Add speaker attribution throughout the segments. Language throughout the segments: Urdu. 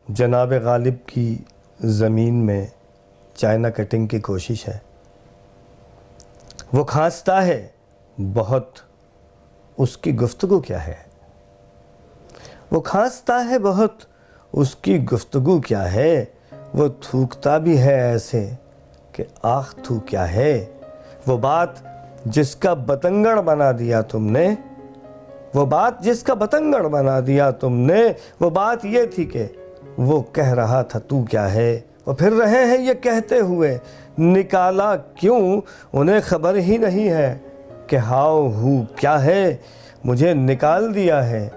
Speaker 1: جناب غالب کی زمین میں چائنا کٹنگ کی کوشش ہے. وہ کھانستا ہے بہت، اس کی گفتگو کیا ہے؟ وہ کھانستا ہے بہت، اس کی گفتگو کیا ہے؟ وہ تھوکتا بھی ہے ایسے کہ آخ تھو کیا ہے؟ وہ بات جس کا بتنگڑ بنا دیا تم نے، وہ بات جس کا بتنگڑ بنا دیا تم نے، وہ بات یہ تھی کہ وہ کہہ رہا تھا تو کیا ہے؟ وہ پھر رہے ہیں یہ کہتے ہوئے، نکالا کیوں انہیں خبر ہی نہیں ہے کہ ہاؤ ہو کیا ہے؟ مجھے نکال دیا ہے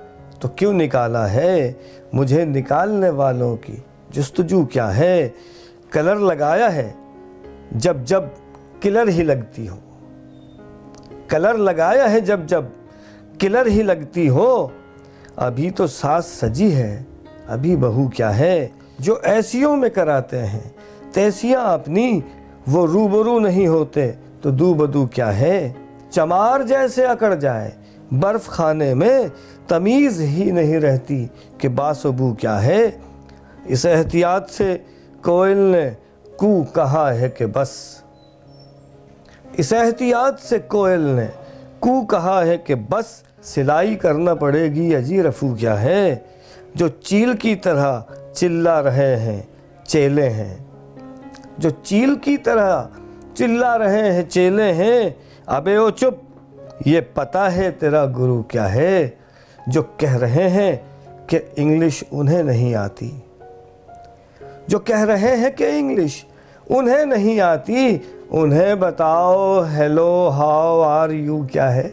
Speaker 1: تو کیوں نکالا ہے؟ مجھے نکالنے والوں کی جستجو کیا ہے؟ کلر لگایا ہے جب جب کلر ہی لگتی ہو، کلر لگایا ہے جب جب کلر ہی لگتی ہو. ابھی تو ساز سجی ہے ابھی بہو کیا ہے؟ جو ایسیوں میں کراتے ہیں تیسیاں اپنی، وہ روبرو نہیں ہوتے تو دو بدو کیا ہے؟ چمار جیسے اکڑ جائے برف خانے میں، تمیز ہی نہیں رہتی کہ باس و بو کیا ہے؟ اس احتیاط سے کوئل نے کو کہا ہے کہ بس، اس احتیاط سے کوئل نے کو کہا ہے کہ بس، سلائی کرنا پڑے گی اجی رفو کیا ہے؟ جو چیل کی طرح چلا رہے ہیں چیلے ہیں، جو چیل کی طرح چلا رہے ہیں چیلے ہیں. ابے او چپ یہ پتہ ہے تیرا گرو کیا ہے؟ جو کہہ رہے ہیں کہ انگلش انہیں نہیں آتی، جو کہہ رہے ہیں کہ انگلش انہیں نہیں آتی، انہیں بتاؤ ہیلو ہاؤ آر یو کیا ہے؟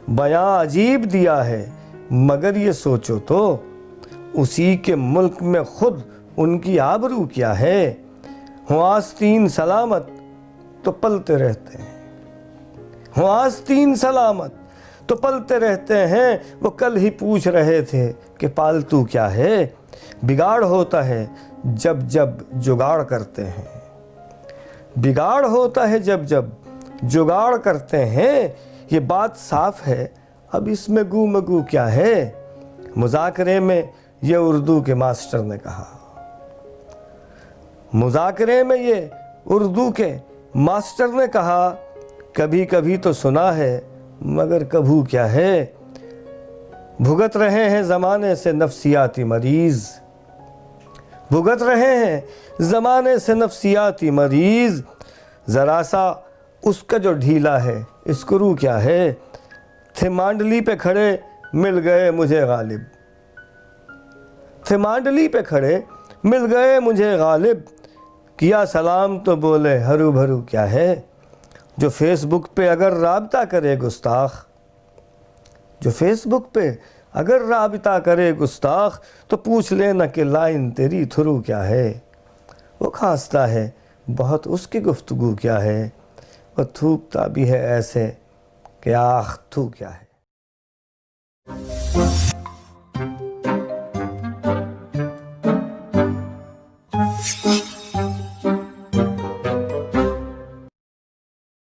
Speaker 1: بیاں عجیب دیا ہے مگر یہ سوچو تو، اسی کے ملک میں خود ان کی آبرو کیا ہے؟ ہوں آستین سلامت تو پلتے رہتے ہیں، ہوں آستین سلامت تو پلتے رہتے ہیں. وہ کل ہی پوچھ رہے تھے کہ پالتو کیا ہے؟ بگاڑ ہوتا ہے جب جب جگاڑ کرتے ہیں، بگاڑ ہوتا ہے جب جب جگاڑ کرتے ہیں. یہ بات صاف ہے اب اس میں گو مگو کیا ہے؟ مذاکرے میں یہ اردو کے ماسٹر نے کہا، مذاکرے میں یہ اردو کے ماسٹر نے کہا، کبھی کبھی تو سنا ہے مگر کبھو کیا ہے؟ بھگت رہے ہیں زمانے سے نفسیاتی مریض، بھگت رہے ہیں زمانے سے نفسیاتی مریض. ذرا سا اس کا جو ڈھیلا ہے اسکرو کیا ہے؟ تھے مانڈلی پہ کھڑے مل گئے مجھے غالب، تھے مانڈلی پہ کھڑے مل گئے مجھے غالب. کیا سلام تو بولے ہرو بھرو کیا ہے؟ جو فیس بک پہ اگر رابطہ کرے گستاخ، جو فیس بک پہ اگر رابطہ کرے گستاخ، تو پوچھ لینا کہ لائن تیری تھرو کیا ہے؟ وہ کھانستا ہے بہت اس کی گفتگو کیا ہے؟ وہ تھوکتا بھی ہے ایسے کہ آخ تھو کیا ہے؟